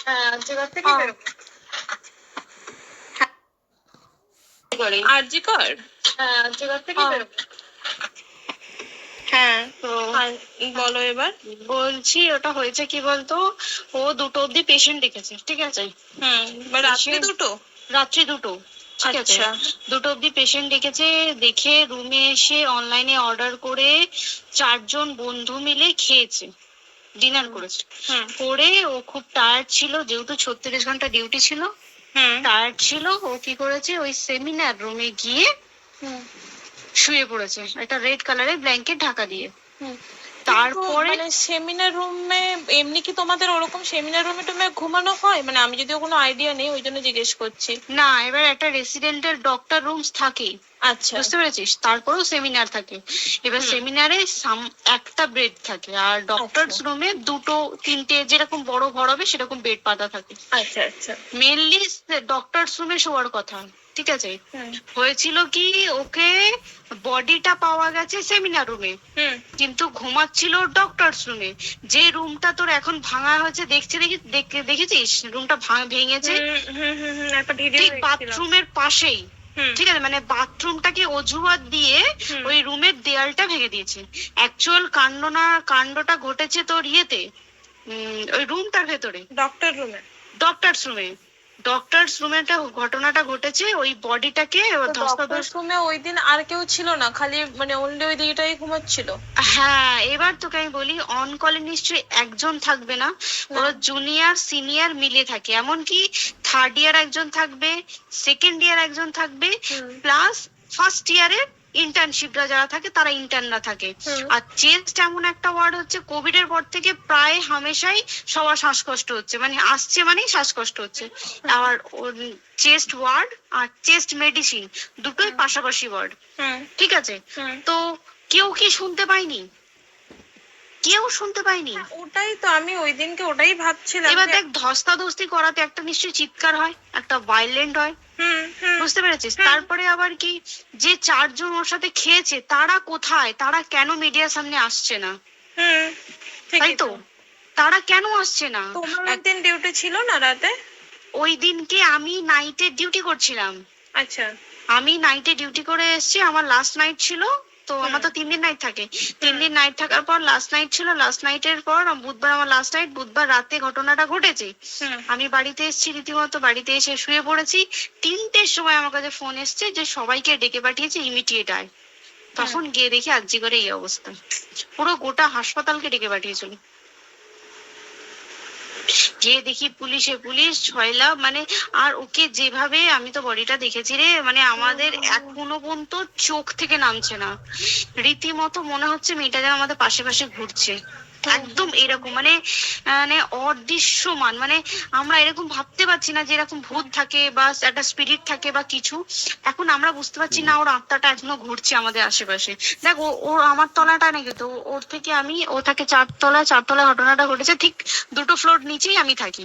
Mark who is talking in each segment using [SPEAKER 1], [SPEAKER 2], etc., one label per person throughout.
[SPEAKER 1] আরজিকর থেকে বেরোবো।
[SPEAKER 2] আরজিকর?
[SPEAKER 1] হ্যাঁ, আরজিকর থেকে বেরোবো।
[SPEAKER 2] হ্যাঁ,
[SPEAKER 1] তো
[SPEAKER 2] বলো এবার।
[SPEAKER 1] বলছি ওটা হয়েছে কি বলতো, ও 2টো অব্দি পেশেন্ট দেখেছে, ঠিক আছে?
[SPEAKER 2] রাত্রি 2টো?
[SPEAKER 1] রাত্রি 2টো, ঠিক আছে। 2টো অব্দি পেশেন্ট ডেকেছে, দেখে রুমে এসে অনলাইনে অর্ডার করে 4জন বন্ধু মিলে খেয়েছে, ডিনার করেছে। করে ও খুব টায়ার্ড ছিল, যেহেতু 36 ঘন্টা ডিউটি ছিল, টায়ার্ড ছিল। ও কি করেছে, ওই সেমিনার রুমে গিয়ে শুয়ে পড়েছে একটা রেড কালারের ব্ল্যাঙ্কেট ঢাকা দিয়ে। তারপরে
[SPEAKER 2] সেমিনার রুমে এমনি কি তোমাদের ওরকম সেমিনার রুমে টুমে ঘুমানো হয়? মানে আমি যদিও কোনো আইডিয়া নেই, ওই জন্য জিজ্ঞেস করছি।
[SPEAKER 1] না, এবার একটা রেসিডেন্টের ডক্টর রুমস থাকে,
[SPEAKER 2] আচ্ছা,
[SPEAKER 1] বুঝতে পেরেছিস? তারপরেও সেমিনার থাকে। এবার সেমিনারে একটা বেড থাকে, আর ডক্টরস রুমে 2টো 3টে যেরকম বড় ঘর হবে সেরকম বেড পাতা থাকে।
[SPEAKER 2] আচ্ছা আচ্ছা।
[SPEAKER 1] মেনলি ডক্টরস রুমে শোয়ার কথা, ঠিক আছে? হয়েছিল কি, ওকে বডিটা পাওয়া গেছে সেমিনার রুমে, কিন্তু ঘুমাচ্ছিল ডক্টরস রুমে। যে রুমটা তোর এখন ভাঙা হয়েছে, দেখেছিস রুমটা ভেঙেছে, ঠিক বাথরুমের পাশেই, ঠিক আছে? মানে বাথরুমটাকে অজুহাত দিয়ে ওই রুমের দেয়ালটা ভেঙে দিয়েছে। অ্যাকচুয়াল কাণ্ডটা ঘটেছে তোর ইয়েতে, ওই রুমটার ভেতরে, ডক্টরস রুমে ঘটনাটা ঘটেছে। ওই বডিটাকে
[SPEAKER 2] রুমে ওই দিন আর কেউ ছিল না, খালি মানে অনলি ওই দিকটাই ঘুমাচ্ছিল?
[SPEAKER 1] হ্যাঁ, এবার তোকে আমি বলি, অন কলে নিশ্চয়ই একজন থাকবে না, ওরা জুনিয়র সিনিয়র মিলিয়ে থাকে। এমনকি থার্ড ইয়ার একজন থাকবে, সেকেন্ড ইয়ার একজন থাকবে, প্লাস ফার্স্ট ইয়ারের ইন্টার্নশিপরা যারা থাকে তারা ইন্টার্নরা থাকে। আর চেস্ট এমন একটা ওয়ার্ড হচ্ছে, কোভিড এর পর থেকে প্রায় হামেশাই সবার শ্বাসকষ্ট হচ্ছে, মানে আসছে মানেই শ্বাসকষ্ট হচ্ছে। আর চেস্ট ওয়ার্ড আর চেস্ট মেডিসিন দুটোই পাশাপাশি ওয়ার্ড, ঠিক আছে? তো কেউ কি শুনতে পায়নি? কেউ শুনতে পায়নি।
[SPEAKER 2] ওটাই তো আমি ওই দিনকে ওটাই ভাবছিলাম।
[SPEAKER 1] এবার দেখ, ধস্তাধস্তি করাতে একটা নিশ্চয়ই চিৎকার হয়, একটা ভাইলেন্ট হয়, বুঝতে পেরেছিস? তারপরে আবার কি, যে 4জন ওর সাথে খেয়েছে তারা কোথায়, তারা কেন মিডিয়ার সামনে আসছে না? তাই তো, তারা কেন আসছে না?
[SPEAKER 2] তোমার একদিন ডিউটি ছিল না রাতে?
[SPEAKER 1] ওই দিনকে আমি নাইটে ডিউটি করছিলাম।
[SPEAKER 2] আচ্ছা,
[SPEAKER 1] আমি নাইটে ডিউটি করে এসেছি, আমার লাস্ট নাইট ছিল। তো আমার তো 3 দিন নাইট থাকে, 3 দিন নাইট থাকার পর লাস্ট নাইট ছিল। লাস্ট নাইটের পর বুধবার আমার লাস্ট নাইট, বুধবার রাতে ঘটনাটা ঘটেছে। আমি বাড়িতে এসেছি, রীতিমতো বাড়িতে এসে শুয়ে পড়েছি। 3টের সময় আমার কাছে ফোন এসছে যে সবাইকে ডেকে পাঠিয়েছে, ইমিডিয়েট আয়। তখন গিয়ে দেখি আরজিকরে এই অবস্থা, পুরো গোটা হাসপাতালকে ডেকে পাঠিয়েছিল। গিয়ে দেখি পুলিশ ছয়লা, মানে আর ওকে যেভাবে, আমি তো বডিটা দেখেছি রে, মানে আমাদের এখনো পর্যন্ত চোখ থেকে নামছে না। রীতিমতো মনে হচ্ছে মেয়েটা যেন আমাদের পাশে পাশে ঘুরছে, একদম এরকম, মানে মানে অদৃশ্যমান। মানে আমরা এরকম ভাবতে পারছি না যে এরকম ভূত থাকে বা একটা স্পিরিট থাকে বা কিছু। এখন আমরা বুঝতে পারছি না ওর আত্মাটা এখনো ঘুরছে আমাদের আশেপাশে। দেখ, ওর আমার তলাটা নাকি, তো ওর থেকে ও থাকে 4তলায়, 4তলায় ঘটনাটা ঘটেছে, ঠিক 2টো ফ্লোর নিচেই আমি থাকি,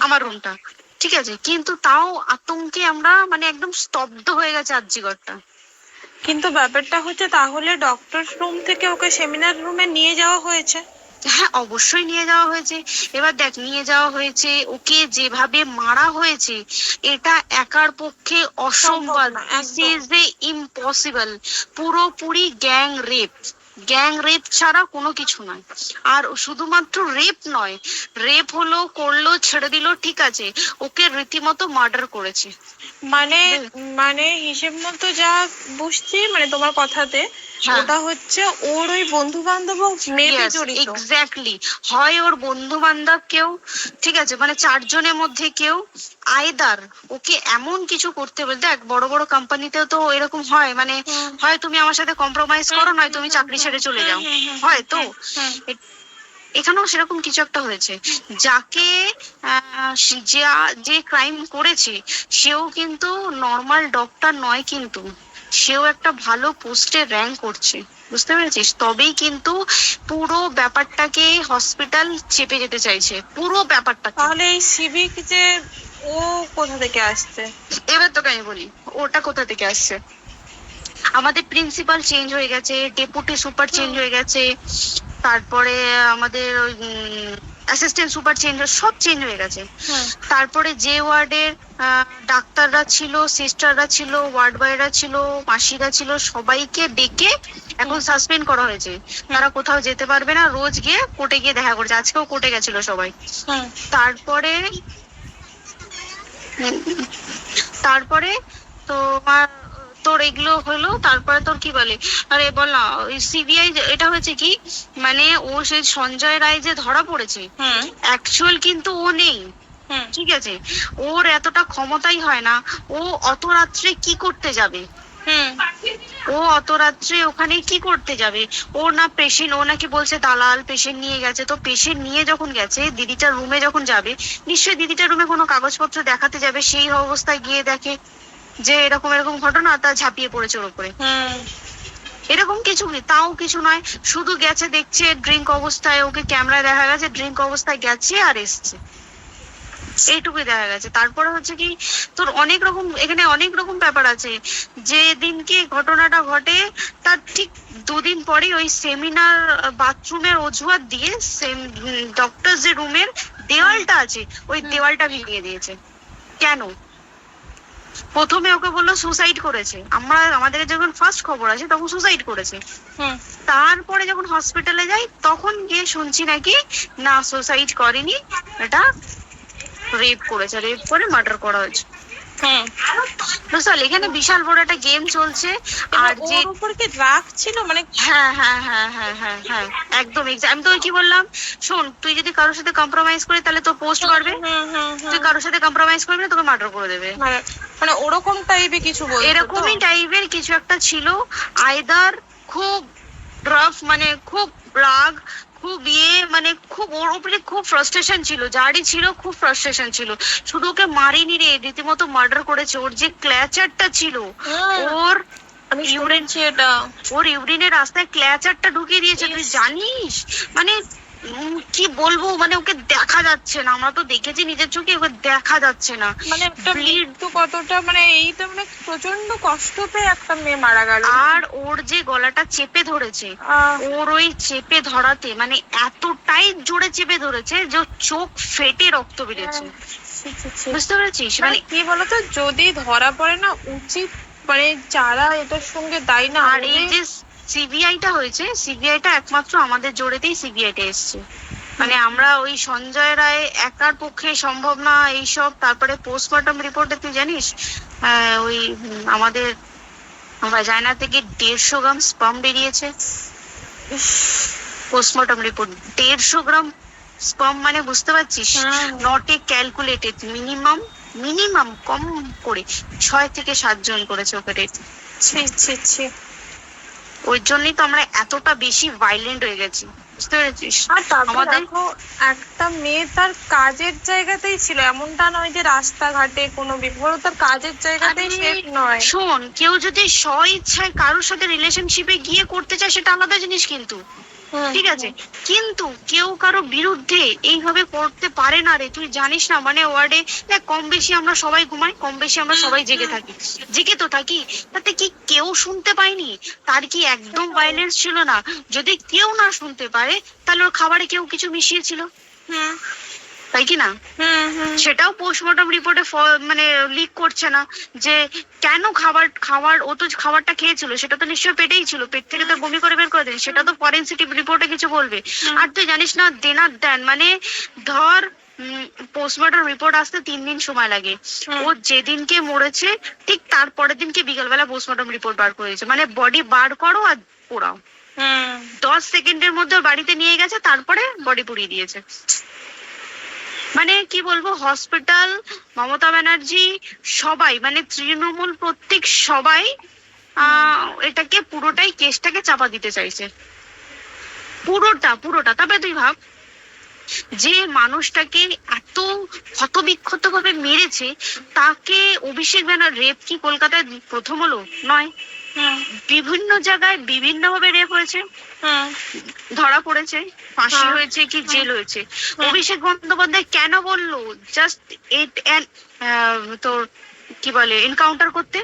[SPEAKER 1] আমার রুমটা, ঠিক আছে? কিন্তু তাও আতঙ্কে আমরা মানে একদম স্তব্ধ হয়ে গেছে আরজিকরটা।
[SPEAKER 2] কিন্তু ব্যাপারটা হচ্ছে, তাহলে ডক্টর রুম থেকে ওকে সেমিনার রুমে নিয়ে যাওয়া হয়েছে?
[SPEAKER 1] হ্যাঁ, অবশ্যই নিয়ে যাওয়া হয়েছে। এবার দেখ, নিয়ে যাওয়া হয়েছে, ওকে যেভাবে মারা হয়েছে এটা একার পক্ষে অসম্ভব, ইম্পসিবল। পুরোপুরি গ্যাং রেপ ছাড়া কোনো কিছু নয়। আর শুধুমাত্র রেপ নয়, রেপ করলো ছেড়ে দিল, ঠিক আছে, ওকে রীতিমতো মার্ডার করেছে।
[SPEAKER 2] মানে হিসেব মতো যা বুঝছি, মানে তোমার কথাতে ওটা হচ্ছে ওর ওই বন্ধু বান্ধব মেবি জড়িত।
[SPEAKER 1] এক্স্যাক্টলি, হয় ওর বন্ধু বান্ধব কেউ, ঠিক আছে, মানে 4জনের মধ্যে কেউ, আইদার ওকে এমন কিছু করতে বলে। দেখ, বড় বড় কোম্পানিতেও তো এরকম হয়, মানে হয় তুমি আমার সাথে কম্প্রোমাইজ করো, নয় তুমি চাকরি ছেড়ে চলে যাও, হয় তো। এখানেও সেরকম কিছু একটা হয়েছে। যাকে যে ক্রাইম করেছে সেও কিন্তু নর্মাল ডক্টর নয়, কিন্তু সেও একটা ভালো পোস্টে র্যাঙ্ক করছে, বুঝতে পেরেছিস? তবেই কিন্তু পুরো ব্যাপারটাকে হসপিটাল চেপে যেতে চাইছে, পুরো ব্যাপারটা।
[SPEAKER 2] তাহলে এই সিভিক যে ও কোথা থেকে আসছে?
[SPEAKER 1] এবার তোকে আমি বলি ওটা কোথা থেকে আসছে। আমাদের প্রিন্সিপাল চেঞ্জ হয়ে গেছে, ডেপুটি সুপার চেঞ্জ হয়ে গেছে, তারপরে আমাদের অ্যাসিস্ট্যান্ট সুপার চেঞ্জ, সব চেঞ্জ হয়ে গেছে।
[SPEAKER 2] হুম
[SPEAKER 1] তারপরে যে ওয়ার্ডের ডাক্তাররা ছিল, সিস্টাররা ছিল, ওয়ার্ড বয়রা ছিল, মাসিরা ছিল, সবাইকে ডেকে এখন সাসপেন্ড করা হয়েছে। তারা কোথাও যেতে পারবে না, রোজ গিয়ে কোর্টে গিয়ে দেখা করছে। আজকেও কোর্টে গেছিল সবাই।
[SPEAKER 2] হুম
[SPEAKER 1] তারপরে তারপরে তোমার তোর এগুলো হলো, তারপরে তোর কি বলে, আরে বল না, ওই সিবিআই এটা হয়েছে কি, মানে ও সেই সঞ্জয় রায় যে ধরা পড়েছে,
[SPEAKER 2] হুম
[SPEAKER 1] অ্যাকচুয়াল কিন্তু ও নেই,
[SPEAKER 2] হুম
[SPEAKER 1] ঠিক আছে? ওর এতটা ক্ষমতাই হয় না। ও অত রাত্রে কি করতে যাবে?
[SPEAKER 2] হুম
[SPEAKER 1] ও অত রাত্রে ওখানে কি করতে যাবে? ও না পেশেন্ট, ও নাকি বলছে দালাল পেশেন্ট নিয়ে গেছে। তো পেশেন্ট নিয়ে যখন গেছে, দিদিটার রুমে যখন যাবে, নিশ্চয়ই দিদিটার রুমে কোনো কাগজপত্র দেখাতে যাবে। সেই অবস্থায় গিয়ে দেখে যে এরকম এরকম ঘটনা, তা ঝাঁপিয়ে পড়েছে ওর উপরে।
[SPEAKER 2] হুম
[SPEAKER 1] এরকম কিছু তাও কিছু নয়, শুধু গেছে, দেখছে ড্রিঙ্ক অবস্থায়, ওকে ক্যামেরায় দেখা গেছে ড্রিঙ্ক অবস্থায় গেছে আর এসছে, এইটুকুই দেখা গেছে। তারপরে হচ্ছে কি, তোর অনেক রকম, এখানে অনেক রকম ব্যাপার আছে। যে দিনকে ঘটনাটা ঘটে তার ঠিক দুদিন পরে ওই সেমিনার বাথরুমের অজুহাত দিয়ে ডক্টর যে রুমের দেওয়ালটা আছে, ওই দেওয়ালটা ভেঙে দিয়েছে। কেন? প্রথমে ওকে বললো সুসাইড করেছে, আমাদের যখন ফার্স্ট খবর আছে তখন সুসাইড করেছে।
[SPEAKER 2] হুম
[SPEAKER 1] তারপরে যখন হসপিটালে যাই তখন গিয়ে শুনছি নাকি না, সুসাইড করেনি, এটা রেপ করেছে, রেপ করে মার্ডার করা হয়েছে।
[SPEAKER 2] হুম
[SPEAKER 1] বুঝতে, এখানে বিশাল বড় একটা গেম চলছে। আর যে
[SPEAKER 2] ওর উপর কি রাগ ছিল মানে?
[SPEAKER 1] হ্যাঁ হ্যাঁ হ্যাঁ হ্যাঁ হ্যাঁ হ্যাঁ, একদম আমি তো কি বললাম, শোন, তুই যদি কারোর সাথে কম্প্রোমাইজ করি তাহলে তো পোস্ট করবে,
[SPEAKER 2] হুম হুম
[SPEAKER 1] তুই
[SPEAKER 2] হুম
[SPEAKER 1] কারোর সাথে কম্প্রোমাইজ করবি না, তোকে মার্ডার করে দেবে।
[SPEAKER 2] মানে মানে ওরকম টাইপের কিছু বলতো তো?
[SPEAKER 1] এরকমই টাইপের কিছু একটা ছিল। আইদার খুব রাফ, মানে খুব রাগ, খুব মানে খুব ওর উপরে খুব ফ্রাস্ট্রেশন ছিল, যারই ছিল খুব ফ্রাস্ট্রেশন ছিল। শুধু ওকে মারিনি রে, রীতিমতো মার্ডার করেছে। ওর যে ক্ল্যাচারটা ছিল, ওর
[SPEAKER 2] আমি
[SPEAKER 1] ইউরিন,
[SPEAKER 2] শুনেছি এটা।
[SPEAKER 1] ওর ইউরিনের রাস্তায় ক্ল্যাচারটা ঢুকিয়ে দিয়েছে, তুই জানিস? মানে কি বলবো, মানে ওকে দেখা যাচ্ছে না, আমরা তো দেখেছি নিজের চোখে, ওকে দেখা যাচ্ছে না।
[SPEAKER 2] মানে একটা মৃত্যু কতটা, মানে এই তো মানে প্রচন্ড কষ্ট পেয়ে একটা মেয়ে মারা গেল।
[SPEAKER 1] আর ওর যে গলাটা চেপে ধরেছে,
[SPEAKER 2] আহ,
[SPEAKER 1] ওর ওই চেপে ধরাতে মানে এতটাই জোরে চেপে ধরেছে যে ওর চোখ ফেটে রক্ত বেরিয়েছে।
[SPEAKER 2] ছি, ছি, ছি।
[SPEAKER 1] বুঝতে পেরেছিস?
[SPEAKER 2] মানে
[SPEAKER 1] মানে
[SPEAKER 2] কি বলতো, যদি ধরা পড়ে না, উচিত মানে যারা এটার সঙ্গে দায়ী না,
[SPEAKER 1] আর এই যে সিবিআইটা হয়েছে, সিবিআইটা একমাত্র আমাদের জোরেতেই সিবিআইটা এসছে। মানে আমরা ওই সঞ্জয় রায় একার পক্ষে সম্ভব না এইসব। তারপরে পোস্টমর্টম রিপোর্টে তুই জানিস, ওই আমাদের ভাজাইনা থেকে 150 গ্রাম স্পাম বেরিয়েছে। পোস্টমর্টম রিপোর্ট 150 গ্রাম স্পাম, মানে বুঝতে পারছিস? Not a calculated, minimum minimum কম করে 6 থেকে 7 জন করেছে ওকে রেট।
[SPEAKER 2] ছি ছি ছি।
[SPEAKER 1] ওই জন্যই তো আমরা এতটা বেশি ভাইলেন্ট হয়ে গেছি, বুঝতে পেরেছিস?
[SPEAKER 2] আর তারপর
[SPEAKER 1] আমাদের
[SPEAKER 2] দেখো, একটা মেয়ে তার কাজের জায়গাতেই ছিল, এমনটা নয় যে রাস্তাঘাটে কোনো বিপদ, তার কাজের জায়গাতেই সেফ নয়।
[SPEAKER 1] শোন, কেউ যদি স্ব ইচ্ছায় কারোর সাথে রিলেশনশিপে গিয়ে করতে চায় সেটা আলাদা জিনিস, কিন্তু ঠিক আছে, কিন্তু কেউ কারো বিরুদ্ধে এইভাবে করতে পারে না রে। তুই জানিস না, মানে ওয়ার্ডে দেখ, কম বেশি আমরা সবাই ঘুমাই, কম বেশি আমরা সবাই জেগে থাকি, জেগে তো থাকি, তাতে কি কেউ শুনতে পায়নি? তার কি একদম ভাইলেন্স ছিল না? যদি কেউ না শুনতে পারে তাহলে ওর খাবারে কেউ কিছু মিশিয়েছিল,
[SPEAKER 2] হুম
[SPEAKER 1] তাই কি না?
[SPEAKER 2] হুম হুম
[SPEAKER 1] সেটাও পোস্টমর্টম রিপোর্টে মানে লিক করছে না যে কেন খাবার ও তো খাবারটা খেয়েছিল, সেটা তো নিশ্চয়ই পেটেই ছিল, পেট থেকে তো বমি করে বের করে দেন, সেটা তো ফরেনসিক রিপোর্টে কিছু বলবে। আর তুই জানিস না, দেনার দেন, মানে ধর পোস্টমর্টম রিপোর্ট আসতে 3 দিন সময় লাগে। ও যেদিনকে মরেছে ঠিক তারপরের দিনকে বিকালবেলা পোস্টমর্টম রিপোর্ট বার করেছে, মানে বডি বার করো আর পোড়াও। 10 সেকেন্ডের মধ্যে ওর বাড়িতে নিয়ে গেছে, তারপরে বডি পুড়িয়ে দিয়েছে। মানে কি বলবো, হসপিটাল, মমতা ব্যানার্জি, সবাই, মানে তৃণমূল প্রত্যেক সবাই এটাকে পুরোটাই, কেসটাকে চাপা দিতে চাইছে, পুরোটা পুরোটা। তবে তুই ভাব, যে মানুষটাকে এত ক্ষতবিক্ষত ভাবে মেরেছে, তাকে অভিষেক ব্যানার রেপ কি কলকাতায় প্রথম হলো? নয়, বিভিন্ন জায়গায় বিভিন্ন ভাবে রেপ হয়েছে, ধরা পড়েছে, ফাঁসি হয়েছে কি জেল হয়েছে। অভিষেক বন্দ্যোপাধ্যায় কেন বললো জাস্ট তোর কি বলে এনকাউন্টার করতে?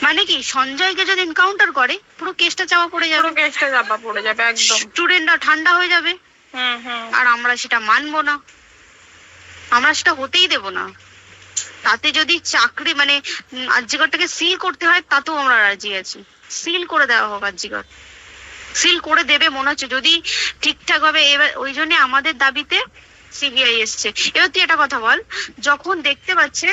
[SPEAKER 1] মানে কি, সঞ্জয়কে যদি এনকাউন্টার করে পুরো কেসটা চাপা পড়ে যাবে,
[SPEAKER 2] পুরো কেসটা চাপা পড়ে যাবে একদম।
[SPEAKER 1] স্টুডেন্টরা ঠান্ডা হয়ে যাবে,
[SPEAKER 2] হুম হুম
[SPEAKER 1] আর আমরা সেটা মানবো না, আমরা সেটা হতেই দেব না। তাতে যদি চাকরি মানে আরজিকরটাকে সিল করতে হয় তাতেও আমরা রাজি আছি, সিল করে দেওয়া হোক আরজিকর, সিল করে দেবে মনে হচ্ছে যদি ঠিকঠাক ভাবে। এবার ওই জন্য আমাদের দাবিতে সিবিআই এসছে। এবার তুই একটা কথা বল, যখন দেখতে পাচ্ছে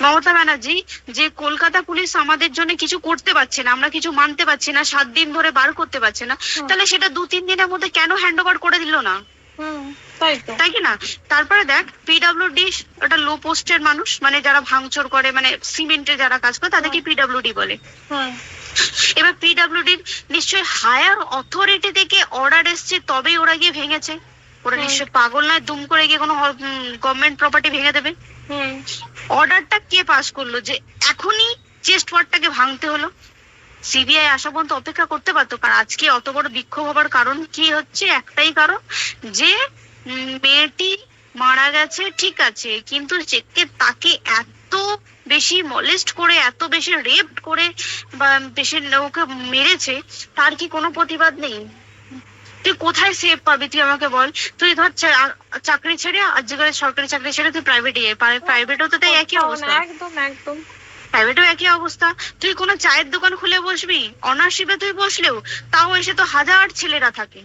[SPEAKER 1] মমতা ব্যানার্জি যে কলকাতা পুলিশ আমাদের জন্য কিছু করতে পারছে না, আমরা কিছু মানতে পারছি না, 7 দিন ধরে বার করতে পারছে না, তাহলে সেটা 2-3 দিনের মধ্যে কেন হ্যান্ড ওভার করে দিল না?
[SPEAKER 2] হুম, তাই তো।
[SPEAKER 1] তাই কি না? তারপরে দেখ পিডব্লিউডি, ওটা লো পোস্টের মানুষ, মানে যারা ভাঙচুর করে, মানে সিমেন্টে যারা কাজ করে তাদেরকে পিডব্লিউডি বলে।
[SPEAKER 2] হুম
[SPEAKER 1] এবার পিডব্লিউডির নিশ্চয়ই হায়ার অথরিটি থেকে অর্ডার এসছে তবেই ওরা গিয়ে ভেঙেছে। ওরা নিশ্চয়ই পাগল নয় দুম করে গিয়ে কোনো গভর্নমেন্ট প্রপার্টি ভেঙে দেবে।
[SPEAKER 2] হুম
[SPEAKER 1] অর্ডারটা কে পাস করলো যে এখনই চেস্ট ওয়ার্ডটাকে ভাঙতে হলো? সিবিআই আসা পর্যন্ত অপেক্ষা করতে পারতো। কারণ আজকে অত বড় বিক্ষোভ হবার কারণ কি হচ্ছে? একটাই কারণ, যে মেয়েটি মারা গেছে ঠিক আছে, কিন্তু তাকে এত বেশি মলেস্ট করে, এত বেশি রেপ করে বা বেশি ওকে মেরেছে, তার কি কোনো প্রতিবাদ নেই? তুই কোথায় সেভ পাবি তুই আমাকে বল? তুই ধর চাকরি ছেড়ে, আজকাল সরকারি চাকরি ছেড়ে তুই প্রাইভেটে যাই, প্রাইভেটও তো তাই একই অবস্থা।
[SPEAKER 2] একদম একদম।
[SPEAKER 1] প্রাইভেটেও একই অবস্থা। তুই কোনো চায়ের দোকান খুলে বসবি, অনার্সশিপে তুই বসলেও তাও এসে তো হাজার ছেলেরা থাকে,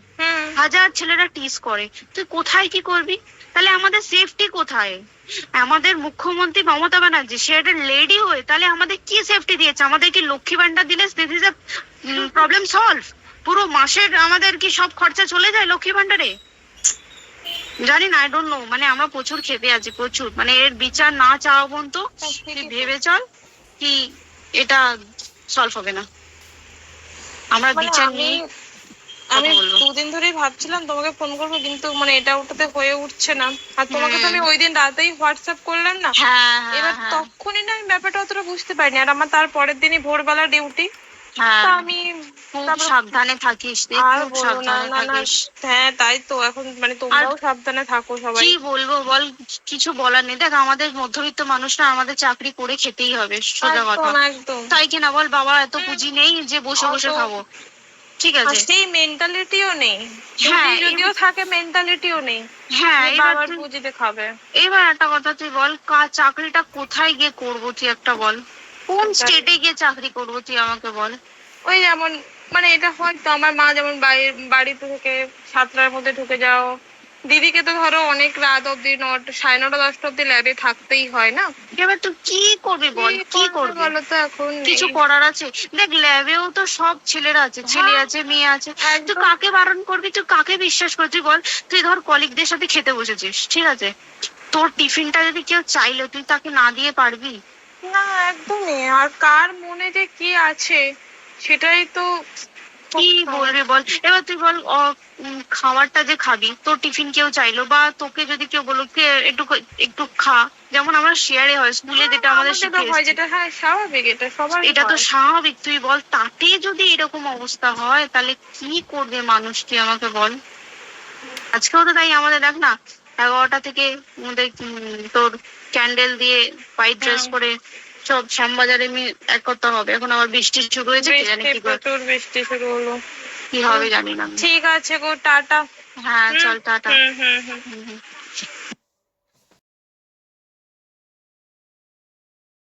[SPEAKER 1] হাজার ছেলেরা টিস করে, তুই কোথায় কি করবি? তাহলে আমাদের সেফটি কোথায়? আমাদের মুখ্যমন্ত্রী মমতা ব্যানার্জি সে একটা লেডি হয়ে তাহলে আমাদের কি সেফটি দিয়েছে? আমাদের কি লক্ষ্মী ভান্ডার দিলে দিস ইজ প্রবলেম সলভ? পুরো মাসের আমাদের কি সব খরচা চলে যায় লক্ষ্মী ভান্ডারে? জানি না, আই ডোন্ট নো। মানে আমরা প্রচুর ক্ষেপে আছি, প্রচুর। মানে এর বিচার না চাওয়া পর্যন্ত তুই ভেবে চল কি এটা সলভ হবে না। আমরা বিচার নিয়ে
[SPEAKER 2] আমি 2 দিন ধরেই ভাবছিলাম তোমাকে ফোন করবো, কিন্তু মানে এটা ওটাতে হয়ে উঠছে না। আর তোমাকে তো আমি ওই দিন রাতেই হোয়াটসঅ্যাপ করলাম না, এবার তখনই না আমি ব্যাপারটা অতটা বুঝতে পারিনি। আর আমার তার পরের দিনই ভোরবেলা ডিউটি, আমি
[SPEAKER 1] খুব সাবধানে থাকিস,
[SPEAKER 2] আর
[SPEAKER 1] খুব
[SPEAKER 2] বলো না।
[SPEAKER 1] সাবধানে
[SPEAKER 2] না না,
[SPEAKER 1] থাকিস।
[SPEAKER 2] হ্যাঁ তাই তো, এখন মানে তোমরাও সাবধানে থাকো সবাই।
[SPEAKER 1] কি বলবো বল, কিছু বলার নেই। দেখ আমাদের মধ্যবিত্ত মানুষরা, আমাদের চাকরি করে খেতেই হবে, সোজা কথা।
[SPEAKER 2] একদম
[SPEAKER 1] তাই কিনা বল? বাবা এত পুঁজি নেই যে বসে বসে খাবো, ঠিক আছে?
[SPEAKER 2] সেই মেন্টালিটিও নেই,
[SPEAKER 1] হ্যাঁ,
[SPEAKER 2] যদিও থাকে মেন্টালিটিও নেই।
[SPEAKER 1] হ্যাঁ,
[SPEAKER 2] বাবার পুঁজিতে খাবে।
[SPEAKER 1] এবার একটা কথা তুই বল, চাকরিটা কোথায় গিয়ে করবো তুই একটা বল? কোন স্টেটে গিয়ে চাকরি করবো তুই আমাকে বল?
[SPEAKER 2] ওই যেমন মানে এটা হয়তো আমার মা যেমন বাড়িতে থেকে 7টার মধ্যে ঢুকে যাও, দিদিকে তো ধরো অনেক রাত অব্দি 9:30-10টা অব্দি ল্যাবে থাকতেই হয় না।
[SPEAKER 1] এবার তুই কি করবি বল? কি করবি
[SPEAKER 2] বলো তো? এখন
[SPEAKER 1] কিছু করার আছে? দেখ ল্যাবেও তো সব ছেলেরা আছে, ছেলে আছে, মেয়ে আছে। তুই কাকে বারণ করবি? তুই কাকে বিশ্বাস করবি? তুই বল, তুই ধর কলিগদের সাথে খেতে বসেছিস, ঠিক আছে, তোর টিফিনটা যদি কেউ চাইলো তুই তাকে না দিয়ে পারবি?
[SPEAKER 2] না, একদমই। আর কার মনে যে কি আছে সেটাই তো
[SPEAKER 1] কি বলবি বল? এবার তুই বল, খাবারটা যে খাবি, তোর টিফিন কেউ চাইলো বা তোকে যদি কেউ বললো কে একটু একটু খা, যেমন আমরা শেয়ারে হয় স্কুলে, যেটা আমাদের
[SPEAKER 2] হয়, যেটা হ্যাঁ স্বাভাবিক, এটা সবার,
[SPEAKER 1] এটা তো স্বাভাবিক। তুই বল, তাতে যদি এরকম অবস্থা হয় তাহলে কি করবে মানুষ? তুই আমাকে বল। আজকেও তো তাই আমাদের দেখ না, 11টা থেকে আমাদের তোর ক্যান্ডেল দিয়ে হোয়াইট ড্রেস করে সব শ্যামবাজারে এক করতে হবে। এখন আবার বৃষ্টি শুরু হয়েছে, কি জানি কি
[SPEAKER 2] প্রচুর বৃষ্টি শুরু হলো,
[SPEAKER 1] কি হবে জানি না।
[SPEAKER 2] ঠিক আছে গো, টাটা।
[SPEAKER 1] হ্যাঁ চল, টাটা।
[SPEAKER 2] হুম হুম হুম।